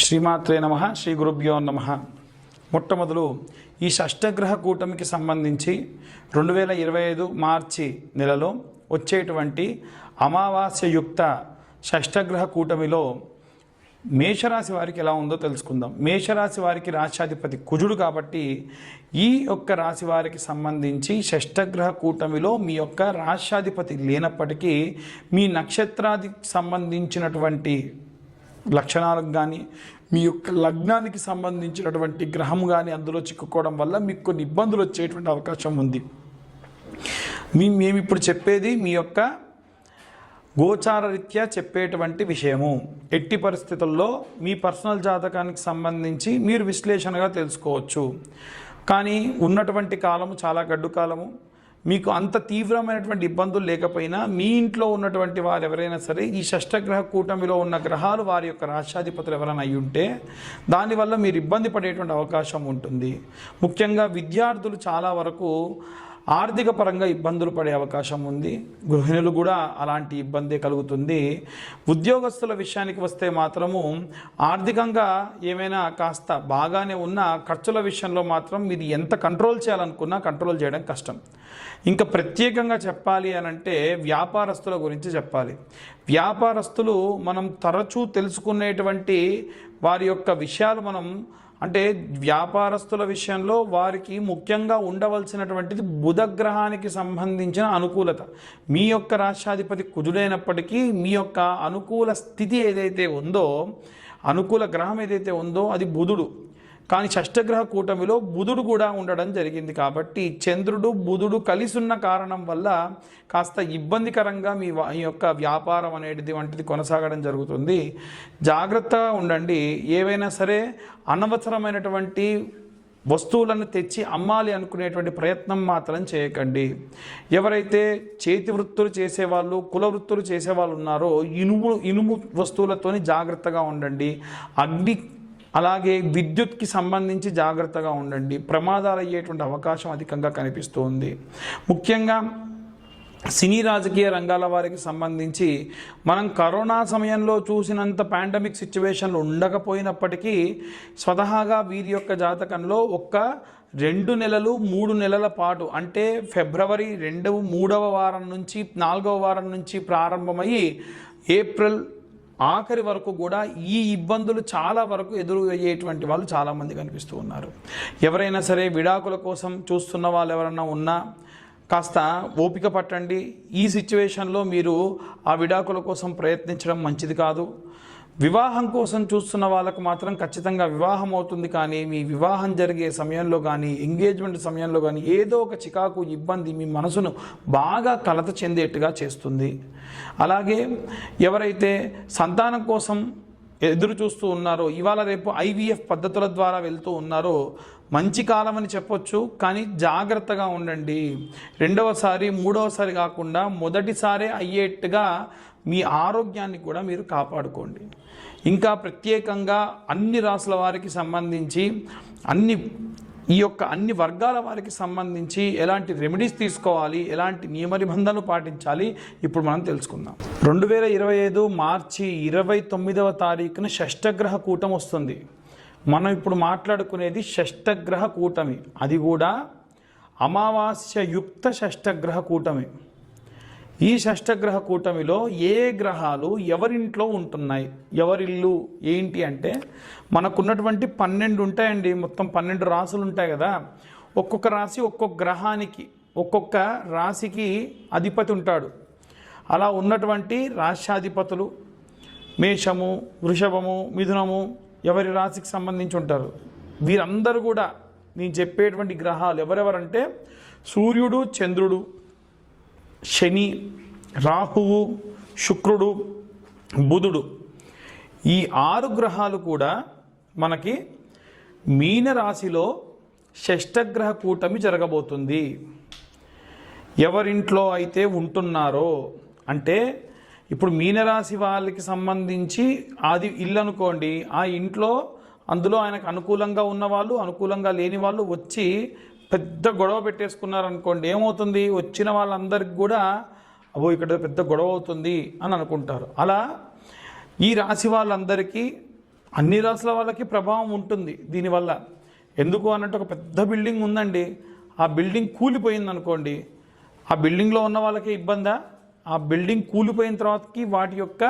శ్రీమాత్రే నమః. శ్రీ గురుభ్యో నమః. మొట్టమొదలు ఈ షష్టగ్రహ కూటమికి సంబంధించి 2025 మార్చి నెలలో వచ్చేటువంటి అమావాస్యయుక్త షష్టగ్రహ కూటమిలో మేషరాశి వారికి ఎలా ఉందో తెలుసుకుందాం. మేషరాశి వారికి రాశ్యాధిపతి కుజుడు కాబట్టి ఈ యొక్క రాశి వారికి సంబంధించి షష్టగ్రహ కూటమిలో మీ యొక్క రాశ్యాధిపతి లేనప్పటికీ మీ నక్షత్రానికి సంబంధించినటువంటి లక్షణాలకు కానీ మీ యొక్క లగ్నానికి సంబంధించినటువంటి గ్రహం కానీ అందులో చిక్కుకోవడం వల్ల మీకు కొన్ని ఇబ్బందులు వచ్చేటువంటి అవకాశం ఉంది. మేము ఇప్పుడు చెప్పేది మీ యొక్క గోచార రీత్యా చెప్పేటువంటి విషయము. ఎట్టి పరిస్థితుల్లో మీ పర్సనల్ జాతకానికి సంబంధించి మీరు విశ్లేషణగా తెలుసుకోవచ్చు. కానీ ఉన్నటువంటి కాలము చాలా గడ్డు కాలము. మీకు అంత తీవ్రమైనటువంటి ఇబ్బందులు లేకపోయినా మీ ఇంట్లో ఉన్నటువంటి వారు ఎవరైనా సరే ఈ షష్టగ్రహ కూటమిలో ఉన్న గ్రహాలు వారి యొక్క రాశ్యాధిపతులు ఎవరైనా అయి ఉంటే దానివల్ల మీరు ఇబ్బంది పడేటువంటి అవకాశం ఉంటుంది. ముఖ్యంగా విద్యార్థులు చాలా వరకు ఆర్థిక పరంగా ఇబ్బందులు పడే అవకాశం ఉంది. గృహిణులు కూడా అలాంటి ఇబ్బందే కలుగుతుంది. ఉద్యోగస్తుల విషయానికి వస్తే మాత్రము ఆర్థికంగా ఏమైనా కాస్త బాగానే ఉన్న ఖర్చుల విషయంలో మాత్రం మీరు ఎంత కంట్రోల్ చేయాలనుకున్నా కంట్రోల్ చేయడం కష్టం. ఇంకా ప్రత్యేకంగా చెప్పాలి అని అంటే వ్యాపారస్తుల గురించి చెప్పాలి. వ్యాపారస్తులు మనం తరచూ తెలుసుకునేటువంటి వారి యొక్క విషయాలు మనం అంటే వ్యాపారస్తుల విషయంలో వారికి ముఖ్యంగా ఉండవలసినటువంటిది బుధగ్రహానికి సంబంధించిన అనుకూలత. మీ యొక్క రాశ్యాధిపతి కుజుడైనప్పటికీ మీ యొక్క అనుకూల స్థితి ఏదైతే ఉందో, అనుకూల గ్రహం ఏదైతే ఉందో అది బుధుడు. కానీ షష్టగ్రహ కూటమిలో బుధుడు కూడా ఉండడం జరిగింది కాబట్టి చంద్రుడు బుధుడు కలిసి ఉన్న కారణం వల్ల కాస్త ఇబ్బందికరంగా మీ యొక్క వ్యాపారం అనేది వంటిది కొనసాగడం జరుగుతుంది. జాగ్రత్తగా ఉండండి. ఏవైనా సరే అనవసరమైనటువంటి వస్తువులను తెచ్చి అమ్మాలి అనుకునేటువంటి ప్రయత్నం మాత్రం చేయకండి. ఎవరైతే చేతి వృత్తులు చేసేవాళ్ళు, కుల వృత్తులు చేసేవాళ్ళు ఉన్నారో ఇనుము వస్తువులతోని జాగ్రత్తగా ఉండండి. అలాగే విద్యుత్కి సంబంధించి జాగ్రత్తగా ఉండండి. ప్రమాదాలు అయ్యేటువంటి అవకాశం అధికంగా కనిపిస్తుంది. ముఖ్యంగా సినీ రాజకీయ రంగాల వారికి సంబంధించి మనం కరోనా సమయంలో చూసినంత పాండమిక్ సిచ్యువేషన్లు ఉండకపోయినప్పటికీ స్వతహాగా వీరి యొక్క జాతకంలో 2 నెలలు 3 నెలల పాటు అంటే ఫిబ్రవరి 3వ వారం నుంచి 4వ వారం నుంచి ప్రారంభమయ్యి ఏప్రిల్ ఆఖరి వరకు కూడా ఈ ఇబ్బందులు చాలా వరకు ఎదురయ్యేటువంటి వాళ్ళు చాలామంది కనిపిస్తూ ఉన్నారు. ఎవరైనా సరే విడాకుల కోసం చూస్తున్న వాళ్ళు ఎవరైనా ఉన్నా కాస్త ఓపిక పట్టండి. ఈ సిచ్యువేషన్లో మీరు ఆ విడాకుల కోసం ప్రయత్నించడం మంచిది కాదు. వివాహం కోసం చూస్తున్న వాళ్ళకు మాత్రం ఖచ్చితంగా వివాహం అవుతుంది. కానీ మీ వివాహం జరిగే సమయంలో కానీ ఎంగేజ్మెంట్ సమయంలో కానీ ఏదో ఒక చికాకు ఇబ్బంది మీ మనసును బాగా కలత చెందేట్టుగా చేస్తుంది. అలాగే ఎవరైతే సంతానం కోసం ఎదురు చూస్తూ ఉన్నారో, ఇవాళ రేపు ఐవీఎఫ్ పద్ధతుల ద్వారా వెళ్తూ ఉన్నారో మంచి కాలం అని చెప్పొచ్చు. కానీ జాగ్రత్తగా ఉండండి. 2వసారి 3వసారి కాకుండా మొదటిసారే అయ్యేట్టుగా మీ ఆరోగ్యాన్ని కూడా మీరు కాపాడుకోండి. ఇంకా ప్రత్యేకంగా అన్ని రాసుల వారికి సంబంధించి అన్ని వర్గాల వారికి సంబంధించి ఎలాంటి రెమెడీస్ తీసుకోవాలి, ఎలాంటి నియమ నిబంధనలు పాటించాలి ఇప్పుడు మనం తెలుసుకుందాం. 2025 మార్చి 29వ తారీఖున షష్టగ్రహ కూటమి వస్తుంది. మనం ఇప్పుడు మాట్లాడుకునేది షష్టగ్రహ కూటమి, అది కూడా అమావాస్యయుక్త షష్టగ్రహ కూటమి. ఈ షష్టగ్రహ కూటమిలో ఏ గ్రహాలు ఎవరింట్లో ఉంటున్నాయి, ఎవరిల్లు ఏంటి అంటే మనకున్నటువంటి 12 ఉంటాయండి. మొత్తం 12 రాసులు ఉంటాయి కదా. ఒక్కొక్క రాశి ఒక్కొక్క గ్రహానికి ఒక్కొక్క రాశికి అధిపతి ఉంటాడు. అలా ఉన్నటువంటి రాశ్యాధిపతులు మేషము, వృషభము, మిథునము ఎవరి రాశికి సంబంధించి ఉంటారు. వీరందరూ కూడా నేను చెప్పేటువంటి గ్రహాలు ఎవరెవరంటే సూర్యుడు, చంద్రుడు, శని, రాహువు, శుక్రుడు, బుధుడు, ఈ 6 గ్రహాలు కూడా మనకి మీనరాశిలో షష్టగ్రహ కూటమి జరగబోతుంది. ఎవరింట్లో అయితే ఉంటున్నారో అంటే ఇప్పుడు మీనరాశి వాళ్ళకి సంబంధించి అది ఇల్లు అనుకోండి. ఆ ఇంట్లో అందులో ఆయనకు అనుకూలంగా ఉన్నవాళ్ళు, అనుకూలంగా లేని వాళ్ళు వచ్చి పెద్ద గొడవ పెట్టేసుకున్నారనుకోండి, ఏమవుతుంది? వచ్చిన వాళ్ళందరికీ కూడా అబ్బో ఇక్కడ పెద్ద గొడవ అవుతుంది అని అనుకుంటారు. అలా ఈ రాశి వాళ్ళందరికీ అన్ని రాసుల వాళ్ళకి ప్రభావం ఉంటుంది దీనివల్ల. ఎందుకు అన్నట్టు ఒక పెద్ద బిల్డింగ్ ఉందండి, ఆ బిల్డింగ్ కూలిపోయింది అనుకోండి, ఆ బిల్డింగ్లో ఉన్న వాళ్ళకి ఇబ్బందా? ఆ బిల్డింగ్ కూలిపోయిన తర్వాతకి వాటి యొక్క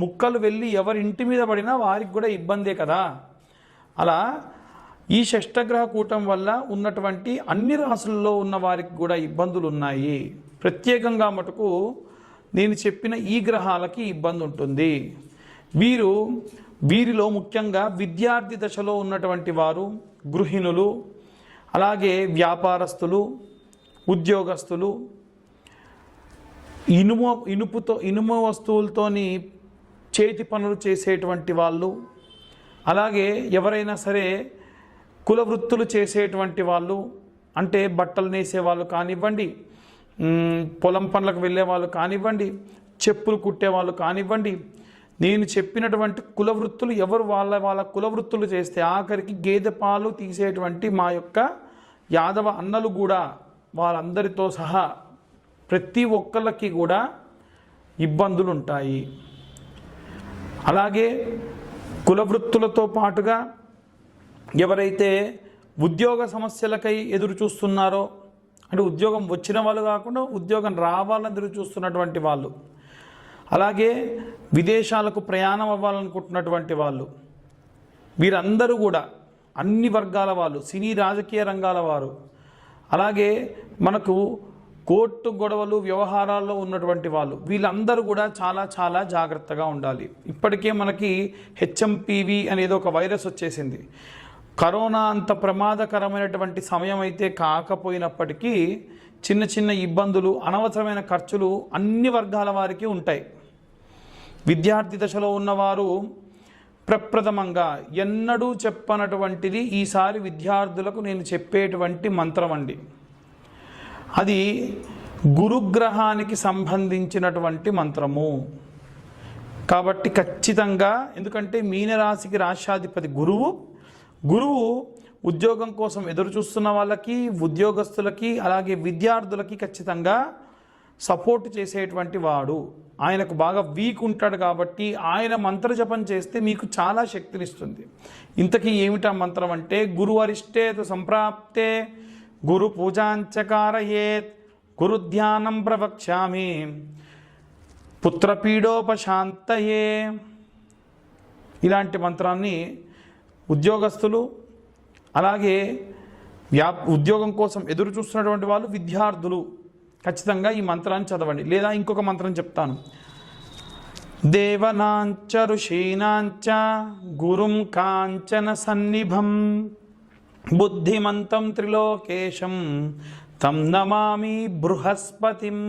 ముక్కలు వెళ్ళి ఎవరి ఇంటి మీద పడినా వారికి కూడా ఇబ్బందే కదా. అలా ఈ షష్టగ్రహ కూటం వల్ల ఉన్నటువంటి అన్ని రాసుల్లో ఉన్న వారికి కూడా ఇబ్బందులు ఉన్నాయి. ప్రత్యేకంగా మటుకు నేను చెప్పిన ఈ గ్రహాలకి ఇబ్బంది ఉంటుంది. వీరిలో ముఖ్యంగా విద్యార్థి దశలో ఉన్నటువంటి వారు, గృహిణులు, అలాగే వ్యాపారస్తులు, ఉద్యోగస్తులు, ఇనుము వస్తువులతోని చేతి పనులు చేసేటువంటి వాళ్ళు, అలాగే ఎవరైనా సరే కుల వృత్తులు చేసేటువంటి వాళ్ళు, అంటే బట్టలు నేసేవాళ్ళు కానివ్వండి, పొలం పనులకు వెళ్ళే వాళ్ళు కానివ్వండి, చెప్పులు కుట్టేవాళ్ళు కానివ్వండి, నేను చెప్పినటువంటి కుల వృత్తులు ఎవరు వాళ్ళ కుల వృత్తులు చేస్తే ఆఖరికి గేదె పాలు తీసేటువంటి మా యొక్క యాదవ అన్నలు కూడా వాళ్ళందరితో సహా ప్రతి ఒక్కళ్ళకి కూడా ఇబ్బందులు ఉంటాయి. అలాగే కుల వృత్తులతో పాటుగా ఎవరైతే ఉద్యోగ సమస్యలకై ఎదురు చూస్తున్నారో, అంటే ఉద్యోగం వచ్చిన వాళ్ళు కాకుండా ఉద్యోగం రావాలని ఎదురు చూస్తున్నటువంటి వాళ్ళు, అలాగే విదేశాలకు ప్రయాణం అవ్వాలనుకుంటున్నటువంటి వాళ్ళు, వీరందరూ కూడా అన్ని వర్గాల వాళ్ళు, సినీ రాజకీయ రంగాల వారు, అలాగే మనకు కోర్టు గొడవలు వ్యవహారాల్లో ఉన్నటువంటి వాళ్ళు, వీళ్ళందరూ కూడా చాలా చాలా జాగ్రత్తగా ఉండాలి. ఇప్పటికే మనకి హెచ్ఎంపివి అనేది ఒక వైరస్ వచ్చేసింది. కరోనా అంత ప్రమాదకరమైనటువంటి సమయం అయితే కాకపోయినప్పటికీ చిన్న చిన్న ఇబ్బందులు, అనవసరమైన ఖర్చులు అన్ని వర్గాల వారికి ఉంటాయి. విద్యార్థి దశలో ఉన్నవారు ప్రప్రథమంగా ఎన్నడూ చెప్పనటువంటిది ఈసారి విద్యార్థులకు నేను చెప్పేటువంటి మంత్రం అండి. అది గురుగ్రహానికి సంబంధించినటువంటి మంత్రము కాబట్టి ఖచ్చితంగా, ఎందుకంటే మీనరాశికి రాశ్యాధిపతి గురువు ఉద్యోగం కోసం ఎదురు చూస్తున్న వాళ్ళకి, ఉద్యోగస్తులకి, అలాగే విద్యార్థులకి ఖచ్చితంగా సపోర్ట్ చేసేటువంటి వాడు. ఆయనకు బాగా వీక్ ఉంటాడు కాబట్టి ఆయన మంత్రజపం చేస్తే మీకు చాలా శక్తినిస్తుంది. ఇంతకీ ఏమిటా మంత్రం అంటే, గురు అరిష్టేతు సంప్రాప్తే గురు పూజాంచకారయేత్ గురు ధ్యానం ప్రవక్ష్యామి పుత్రపీడోపశాంతయే. ఇలాంటి మంత్రాన్ని ఉద్యోగస్తులు, అలాగే ఉద్యోగం కోసం ఎదురు చూస్తున్నటువంటి వాళ్ళు, విద్యార్థులు ఖచ్చితంగా ఈ మంత్రాన్ని చదవండి. లేదా ఇంకొక మంత్రం చెప్తాను. దేవనాంచ ఋషీనాంచ గురుం కాంచన సన్నిభం బుద్ధిమంతం త్రిలోకేశం తం నమామి బృహస్పతిం.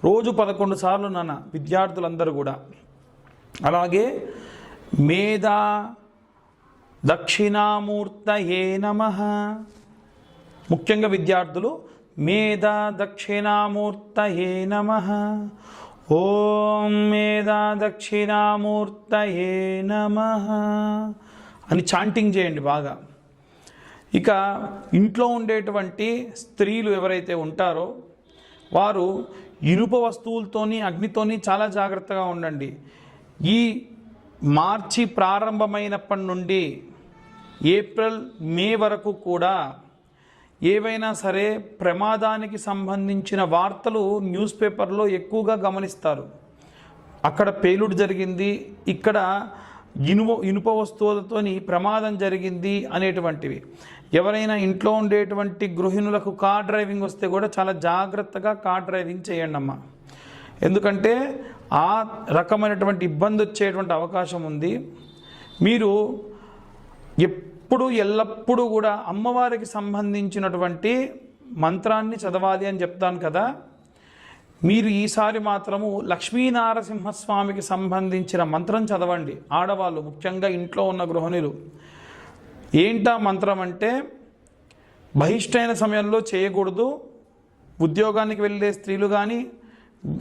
రోజు 11 సార్లు నాన్న విద్యార్థులందరూ కూడా. అలాగే మేధా దక్షిణామూర్తయే నమః. ముఖ్యంగా విద్యార్థులు మేధా దక్షిణామూర్తయే నమః, ఓం మేధా దక్షిణామూర్తయే నమః అని చాంటింగ్ చేయండి బాగా. ఇక ఇంట్లో ఉండేటువంటి స్త్రీలు ఎవరైతే ఉంటారో వారు ఇనుప వస్తువులతోని, అగ్నితోని చాలా జాగ్రత్తగా ఉండండి. ఈ మార్చి ప్రారంభమైనప్పటి నుండి ఏప్రిల్, మే వరకు కూడా ఏవైనా సరే ప్రమాదానికి సంబంధించిన వార్తలు న్యూస్ పేపర్లో ఎక్కువగా గమనిస్తారు. అక్కడ పేలుడు జరిగింది, ఇక్కడ ఇనుప వస్తువులతోని ప్రమాదం జరిగింది అనేటువంటివి. ఎవరైనా ఇంట్లో ఉండేటువంటి గృహిణులకు కార్ డ్రైవింగ్ వస్తే కూడా చాలా జాగ్రత్తగా కార్ డ్రైవింగ్ చేయండి అమ్మా. ఎందుకంటే ఆ రకమైనటువంటి ఇబ్బంది వచ్చేటువంటి అవకాశం ఉంది. మీరు ఎల్లప్పుడూ కూడా అమ్మవారికి సంబంధించినటువంటి మంత్రాన్ని చదవాలి అని చెప్తాను కదా. మీరు ఈసారి మాత్రము లక్ష్మీనారసింహస్వామికి సంబంధించిన మంత్రం చదవండి. ఆడవాళ్ళు, ముఖ్యంగా ఇంట్లో ఉన్న గృహిణులు. ఏంటా మంత్రం అంటే, బహిష్టైన సమయంలో చేయకూడదు. ఉద్యోగానికి వెళ్ళే స్త్రీలు కానీ,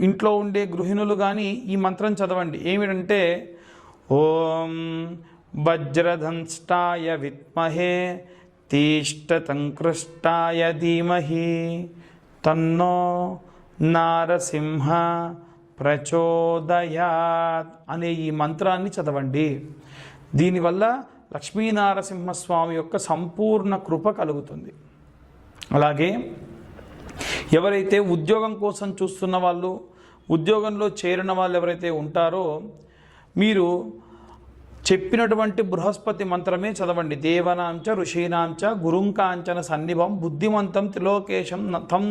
ఇంట్లో ఉండే గృహిణులు కానీ ఈ మంత్రం చదవండి. ఏమిటంటే, ఓం వజ్రధన్ష్టాయ విద్మహే తీష్టతంకృష్టాయ ధీమహి తన్నో నారసింహ ప్రచోదయాత్ అనే ఈ మంత్రాన్ని చదవండి. దీనివల్ల లక్ష్మీనారసింహస్వామి యొక్క సంపూర్ణ కృప కలుగుతుంది. అలాగే ఎవరైతే ఉద్యోగం కోసం చూస్తున్న వాళ్ళు, ఉద్యోగంలో చేరిన వాళ్ళు ఎవరైతే ఉంటారో మీరు చెప్పినటువంటి బృహస్పతి మంత్రమే చదవండి. దేవనాంచ ఋషీనాంచ గురుంకాంచన సన్నిభం బుద్ధిమంతం త్రిలోకేశం తం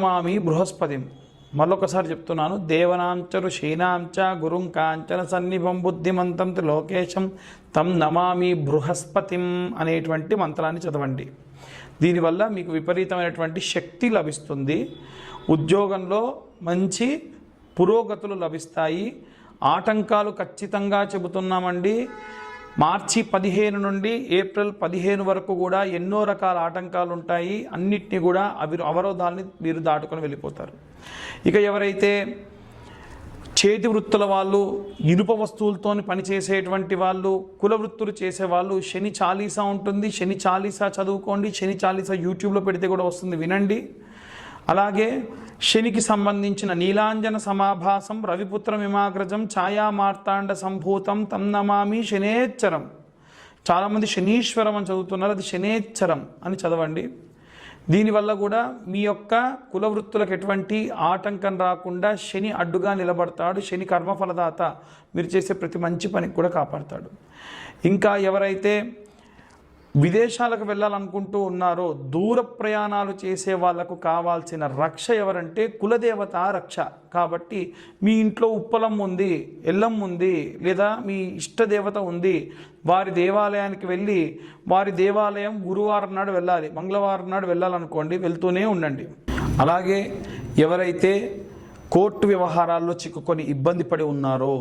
నమామి బృహస్పతిం. మరొకసారి చెప్తున్నాను, దేవనాంచ ఋషీనాంచ గురుంకాంచన సన్నిభం బుద్ధిమంతం త్రిలోకేశం తం నమామి బృహస్పతిం అనేటువంటి మంత్రాన్ని చదవండి. దీనివల్ల మీకు విపరీతమైనటువంటి శక్తి లభిస్తుంది. ఉద్యోగంలో మంచి పురోగతులు లభిస్తాయి. ఆటంకాలు ఖచ్చితంగా చెబుతున్నామండి. మార్చి 15 నుండి ఏప్రిల్ 15 వరకు కూడా ఎన్నో రకాల ఆటంకాలు ఉంటాయి. అన్నిటినీ కూడా అవరోధాలని మీరు దాటుకొని వెళ్ళిపోతారు. ఇక ఎవరైతే చేతి వృత్తుల వాళ్ళు, ఇనుప వస్తువులతో పనిచేసేటువంటి వాళ్ళు, కుల వృత్తులు చేసేవాళ్ళు, శని చాలీసా ఉంటుంది. శని చాలీసా చదువుకోండి. శని చాలీసా యూట్యూబ్లో పెడితే కూడా వస్తుంది, వినండి. అలాగే శనికి సంబంధించిన నీలాంజన సమాభాసం రవిపుత్రమిమాగ్రజం ఛాయా మార్తాండ సంభూతం తం నమామి శనేచ్చరం. చాలామంది శనీశ్వరం అని చదువుతున్నారు, అది శనేచ్చరం అని చదవండి. దీనివల్ల కూడా మీ యొక్క కులవృత్తులకు ఎటువంటి ఆటంకం రాకుండా శని అడ్డుగా నిలబడతాడు. శని కర్మఫలదాత, మీరు చేసే ప్రతి మంచి పనికి కూడా కాపాడతాడు. ఇంకా ఎవరైతే విదేశాలకు వెళ్ళాలనుకుంటూ ఉన్నారో, దూర ప్రయాణాలు చేసే వాళ్లకు కావాల్సిన రక్ష ఎవరంటే కులదేవత రక్ష. కాబట్టి మీ ఇంట్లో ఉప్పలం ఉంది, ఎల్లం ఉంది, లేదా మీ ఇష్టదేవత ఉంది, వారి దేవాలయానికి వెళ్ళి, వారి దేవాలయం గురువారం నాడు వెళ్ళాలి, మంగళవారం నాడు వెళ్ళాలనుకోండి, వెళ్తూనే ఉండండి. అలాగే ఎవరైతే కోర్టు వ్యవహారాల్లో చిక్కుకొని ఇబ్బంది పడి ఉన్నారో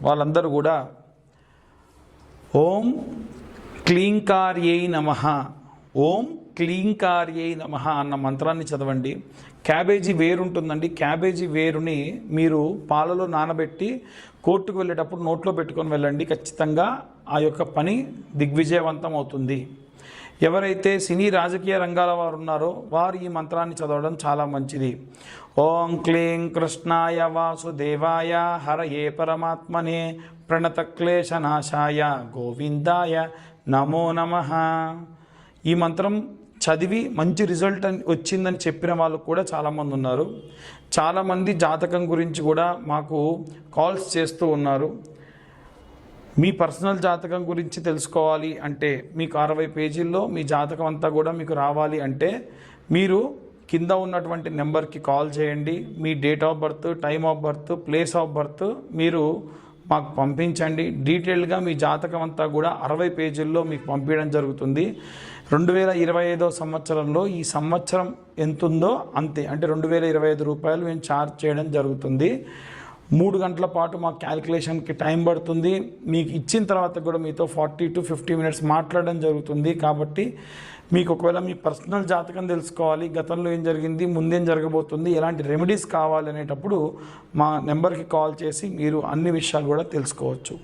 వాళ్ళందరూ కూడా ఓం క్లీంకార్యై నమః, ఓం క్లీంకార్యై నమః అన్న మంత్రాన్ని చదవండి. క్యాబేజీ వేరు ఉంటుందండి. క్యాబేజీ వేరుని మీరు పాలలో నానబెట్టి కోర్టుకు వెళ్ళేటప్పుడు నోట్లో పెట్టుకొని వెళ్ళండి. ఖచ్చితంగా ఆ యొక్క పని దిగ్విజయవంతం అవుతుంది. ఎవరైతే సినీ రాజకీయ రంగాల వారు ఉన్నారో వారు ఈ మంత్రాన్ని చదవడం చాలా మంచిది. ఓం క్లీం కృష్ణాయ వాసుదేవాయ హరయే పరమాత్మనే ప్రణతక్లేశనాశాయ గోవిందాయ నమో నమః. ఈ మంత్రం చదివి మంచి రిజల్ట్ వచ్చిందని చెప్పిన వాళ్ళు కూడా చాలామంది ఉన్నారు. చాలామంది జాతకం గురించి కూడా మాకు కాల్స్ చేస్తూ ఉన్నారు. మీ పర్సనల్ జాతకం గురించి తెలుసుకోవాలి అంటే, మీకు 60 పేజీల్లో మీ జాతకం అంతా కూడా మీకు రావాలి అంటే మీరు కింద ఉన్నటువంటి నెంబర్కి కాల్ చేయండి. మీ date of birth, time of birth, place of birth మీరు మాకు పంపించండి. డీటెయిల్గా మీ జాతకం అంతా కూడా 60 పేజీల్లో మీకు పంపించడం జరుగుతుంది. 2025 సంవత్సరంలో ఈ సంవత్సరం ఎంతుందో అంతే, అంటే 2025 రూపాయలు మేము ఛార్జ్ చేయడం జరుగుతుంది. 3 గంటల పాటు మా క్యాలిక్యులేషన్కి టైం పడుతుంది. మీకు ఇచ్చిన తర్వాత కూడా మీతో 40 to 50 మినిట్స్ మాట్లాడడం జరుగుతుంది. కాబట్టి మీకు ఒకవేళ మీ పర్సనల్ జాతకం తెలుసుకోవాలి, గతంలో ఏం జరిగింది, ముందేం జరగబోతుంది, ఎలాంటి రెమెడీస్ కావాలి అనేటప్పుడు మా నెంబర్కి కాల్ చేసి మీరు అన్ని విషయాలు కూడా తెలుసుకోవచ్చు.